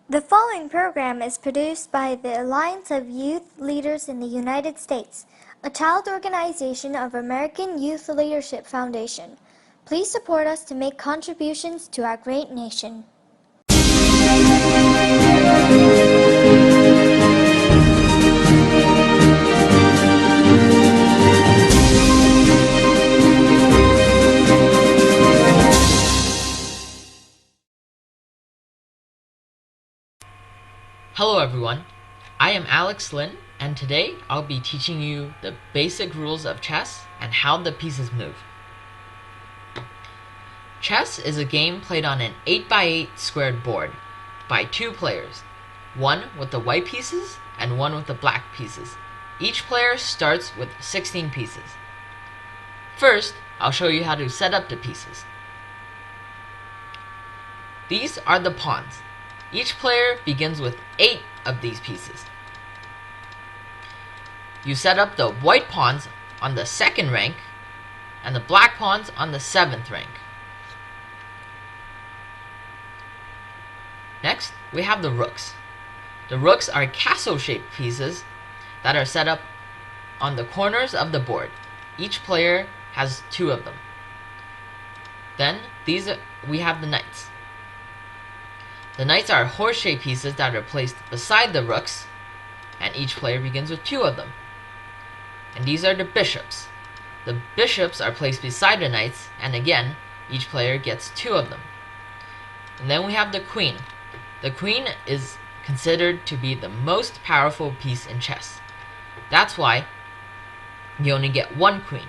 The following program is produced by the Alliance of Youth Leaders in the United States, a child organization of American Youth Leadership Foundation. Please support us to make contributions to our great nation. Hello everyone, I am Alex Lin, and today I'll be teaching you the basic rules of chess and how the pieces move. Chess is a game played on an 8x8 squared board by two players, one with the white pieces and one with the black pieces. Each player starts with 16 pieces. First, I'll show you how to set up the pieces. These are the pawns. Each player begins with 8 of these pieces. You set up the white pawns on the second rank and the black pawns on the 7th rank. Next, we have the rooks. The rooks are castle-shaped pieces that are set up on the corners of the board. Each player has 2 of them. Then, we have the knights. The knights are horse-shaped pieces that are placed beside the rooks, and each player begins with 2 of them. And these are the bishops. The bishops are placed beside the knights, and again, each player gets 2 of them. And then we have the queen. The queen is considered to be the most powerful piece in chess. That's why you only get 1 queen.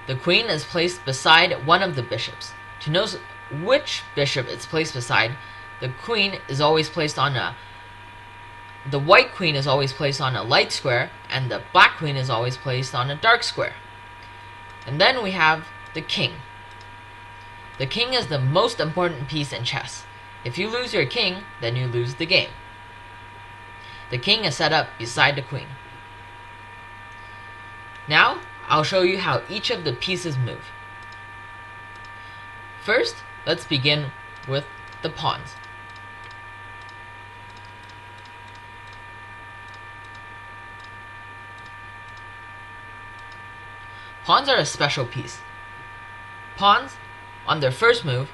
The queen is placed beside one of the bishops. To know which bishop it's placed beside, the queen is always placed on the white queen is always placed on a light square, and the black queen is always placed on a dark square. And then we have the king. The king is the most important piece in chess. If you lose your king, then you lose the game. The king is set up beside the queen. Now, I'll show you how each of the pieces move. First, let's begin with the pawns. Pawns are a special piece. Pawns, on their first move,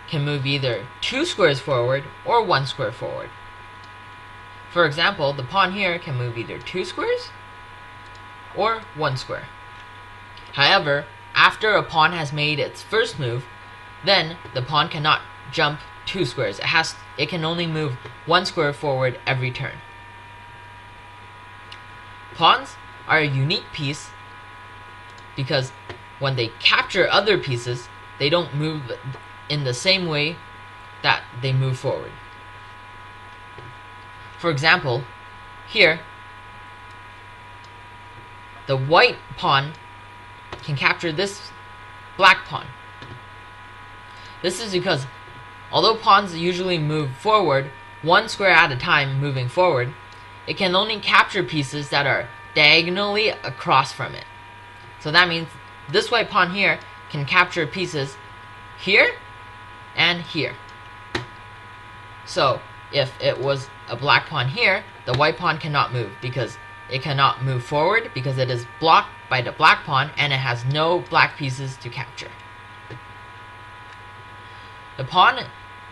can move either 2 squares forward or 1 square forward. For example, the pawn here can move either 2 squares or 1 square. However, after a pawn has made its first move, then the pawn cannot jump 2 squares. It can only move 1 square forward every turn. Pawns are a unique piece because when they capture other pieces, they don't move in the same way that they move forward. For example, here, the white pawn can capture this black pawn. This is because although pawns usually move forward 1 square at a time moving forward, it can only capture pieces that are diagonally across from it. So that means this white pawn here can capture pieces here and here. So if it was a black pawn here, the white pawn cannot move because it cannot move forward because it is blocked by the black pawn and it has no black pieces to capture. The pawn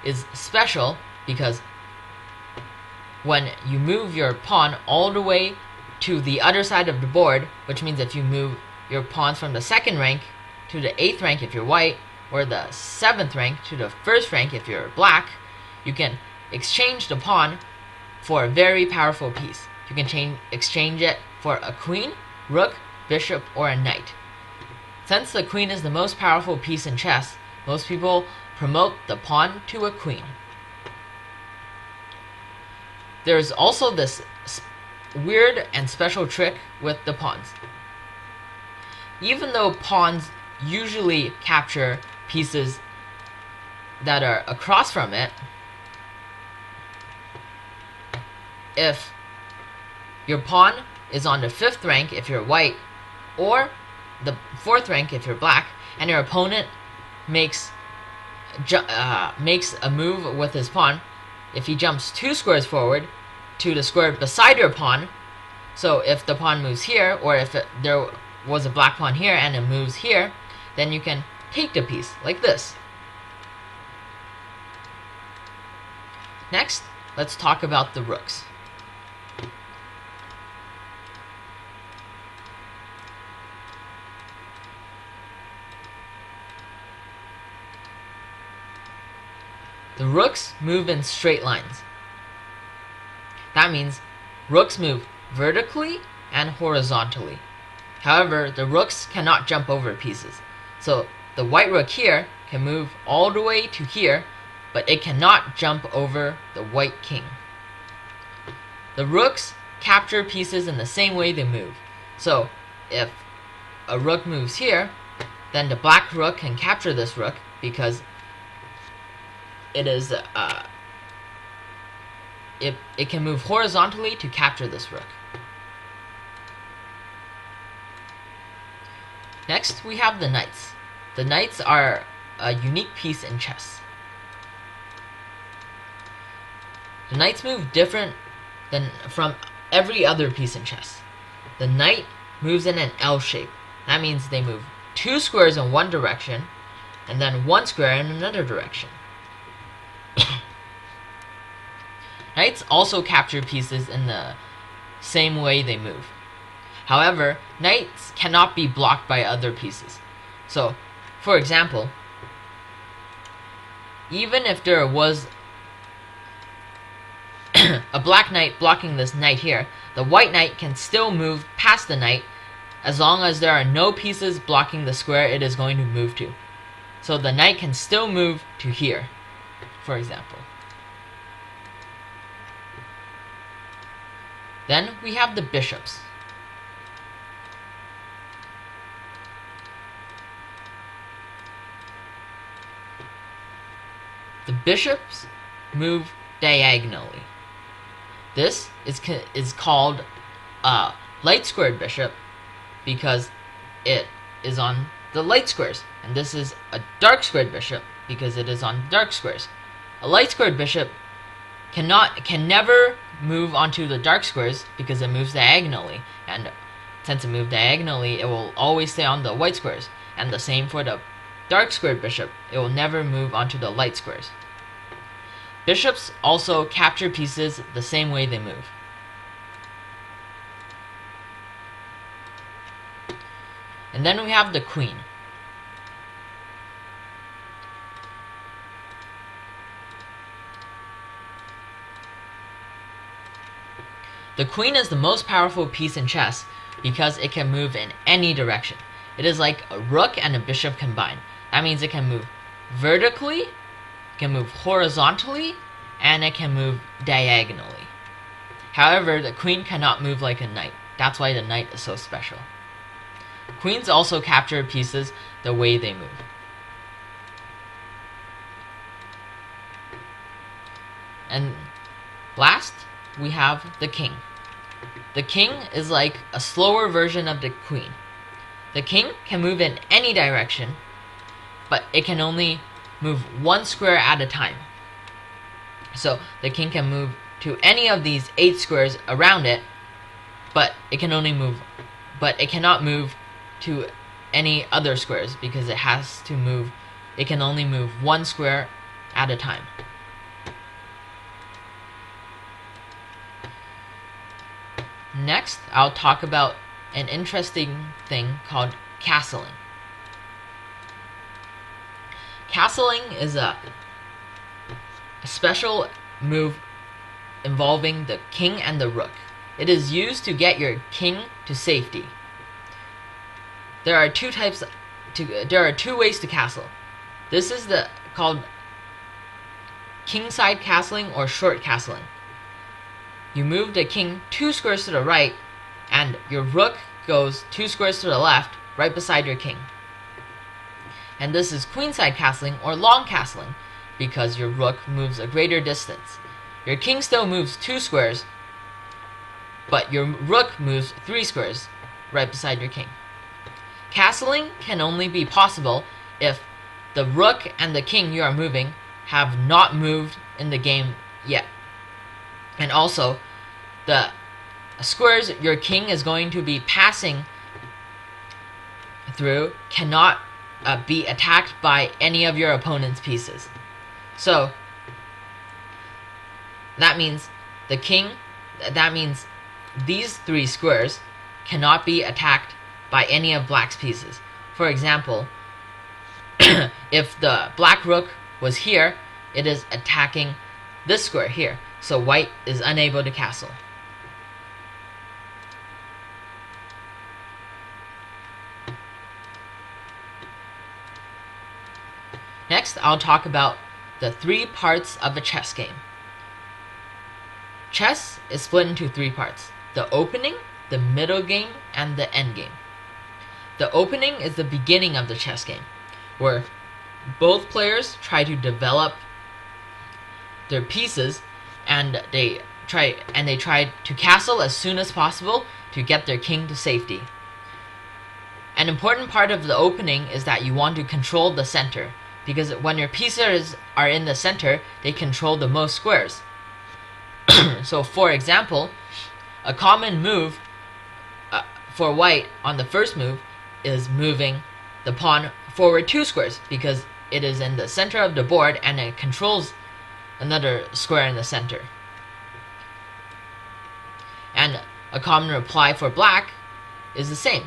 is special because when you move your pawn all the way to the other side of the board, which means if you move your pawns from the 2nd rank to the 8th rank if you're white, or the 7th rank to the 1st rank if you're black, you can exchange the pawn for a very powerful piece. You can exchange it for a queen, rook, bishop, or a knight. Since the queen is the most powerful piece in chess, most people promote the pawn to a queen. There's also this weird and special trick with the pawns. Even though pawns usually capture pieces that are across from it, if your pawn is on the 5th rank if you're white, or the 4th rank if you're black, and your opponent makes makes a move with his pawn, if he jumps 2 squares forward to the square beside your pawn, so if the pawn moves here, or if there was a black pawn here and it moves here, then you can take the piece, like this. Next, let's talk about the rooks. The rooks move in straight lines. That means rooks move vertically and horizontally. However, the rooks cannot jump over pieces. So the white rook here can move all the way to here, but it cannot jump over the white king. The rooks capture pieces in the same way they move. So if a rook moves here, then the black rook can capture this rook because it can move horizontally to capture this rook. Next, we have the knights. The knights are a unique piece in chess. The knights move different from every other piece in chess. The knight moves in an L shape. That means they move 2 squares in one direction and then 1 square in another direction. Knights also capture pieces in the same way they move. However, knights cannot be blocked by other pieces. So, for example, even if there was a black knight blocking this knight here, the white knight can still move past the knight as long as there are no pieces blocking the square it is going to move to. So the knight can still move to here, for example. Then we have the bishops. The bishops move diagonally. This is called a light squared bishop because it is on the light squares, and this is a dark squared bishop because it is on dark squares. A light squared bishop can never move onto the dark squares because it moves diagonally, and since it moves diagonally, it will always stay on the white squares. And the same for the dark squared bishop, it will never move onto the light squares. Bishops also capture pieces the same way they move. And then we have the queen. The queen is the most powerful piece in chess because it can move in any direction. It is like a rook and a bishop combined. That means it can move vertically, it can move horizontally, and it can move diagonally. However, the queen cannot move like a knight. That's why the knight is so special. Queens also capture pieces the way they move. And last, we have the king. The king is like a slower version of the queen. The king can move in any direction, but it can only move 1 square at a time. So the king can move to any of these 8 squares around it, but it cannot move to any other squares because it can only move 1 square at a time. Next, I'll talk about an interesting thing called castling. Castling is a special move involving the king and the rook. It is used to get your king to safety. There are two ways to castle. This is called kingside castling or short castling. You move the king 2 squares to the right, and your rook goes 2 squares to the left, right beside your king. And this is queenside castling or long castling, because your rook moves a greater distance. Your king still moves 2 squares, but your rook moves 3 squares, right beside your king. Castling can only be possible if the rook and the king you are moving have not moved in the game yet. And also, the squares your king is going to be passing through cannot be attacked by any of your opponent's pieces. So that means these 3 squares cannot be attacked by any of black's pieces. For example, if the black rook was here, it is attacking this square here, so white is unable to castle. Next, I'll talk about the 3 parts of a chess game. Chess is split into 3 parts: the opening, the middle game, and the end game. The opening is the beginning of the chess game, where both players try to develop their pieces, and they try to castle as soon as possible to get their king to safety. An important part of the opening is that you want to control the center, because when your pieces are in the center, they control the most squares. So, for example, a common move for white on the first move is moving the pawn forward 2 squares, because it is in the center of the board and it controls another square in the center. And a common reply for black is the same.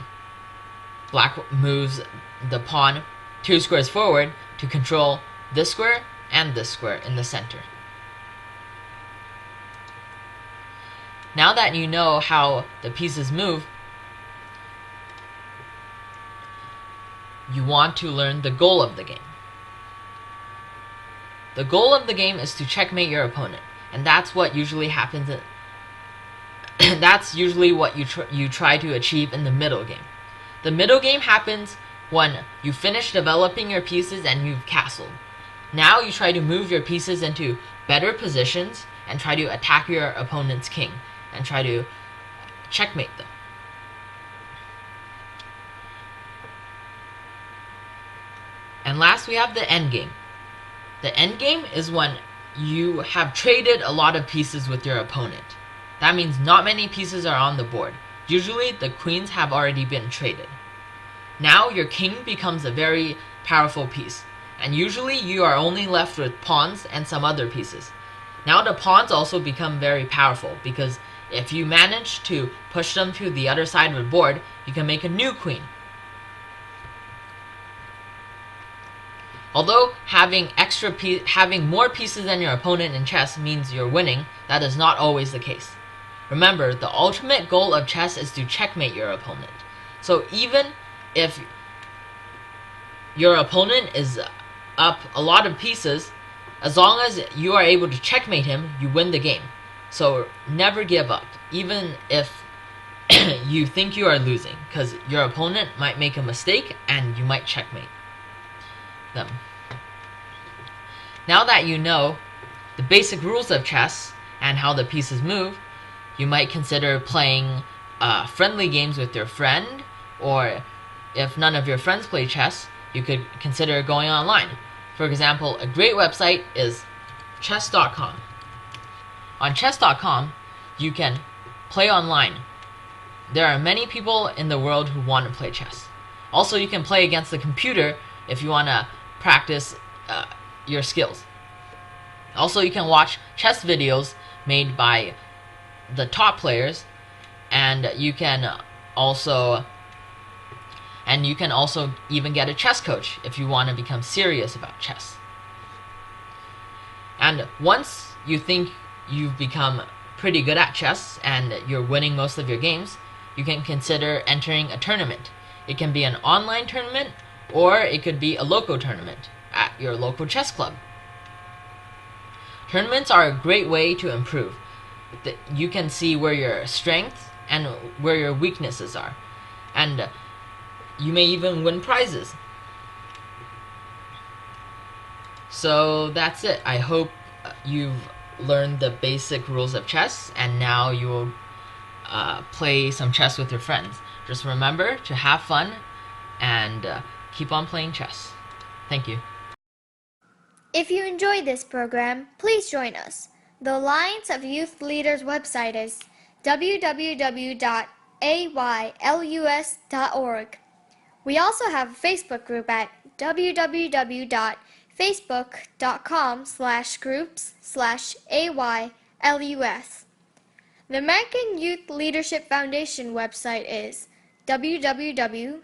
Black moves the pawn 2 squares forward to control this square and this square in the center. Now that you know how the pieces move, you want to learn the goal of the game. The goal of the game is to checkmate your opponent, and that's what usually happens. That's usually what you try to achieve in the middle game. The middle game happens when you finish developing your pieces and you've castled. Now you try to move your pieces into better positions and try to attack your opponent's king and try to checkmate them. And last, we have the end game. The end game is when you have traded a lot of pieces with your opponent. That means not many pieces are on the board. Usually the queens have already been traded. Now your king becomes a very powerful piece, and usually you are only left with pawns and some other pieces. Now the pawns also become very powerful, because if you manage to push them to the other side of the board, you can make a new queen. Although having more pieces than your opponent in chess means you're winning, that is not always the case. Remember, the ultimate goal of chess is to checkmate your opponent. So even if your opponent is up a lot of pieces, as long as you are able to checkmate him, you win the game. So never give up, even if you think you are losing, because your opponent might make a mistake and you might checkmate them. Now that you know the basic rules of chess and how the pieces move, you might consider playing friendly games with your friend, or if none of your friends play chess, you could consider going online. For example, a great website is chess.com. On chess.com, you can play online. There are many people in the world who want to play chess. Also, you can play against the computer if you want to practice your skills. Also, you can watch chess videos made by the top players, and you can also even get a chess coach if you want to become serious about chess. And once you think you've become pretty good at chess and you're winning most of your games, you can consider entering a tournament. It can be an online tournament, or it could be a local tournament at your local chess club. Tournaments are a great way to improve. You can see where your strengths and where your weaknesses are, and you may even win prizes. So that's it. I hope you've learned the basic rules of chess, and now you will play some chess with your friends. Just remember to have fun and keep on playing chess. Thank you. If you enjoyed this program, please join us. The Alliance of Youth Leaders website is www.aylus.org. We also have a Facebook group at www.facebook.com/groups/AYLUS. The American Youth Leadership Foundation website is www.aylfus.org.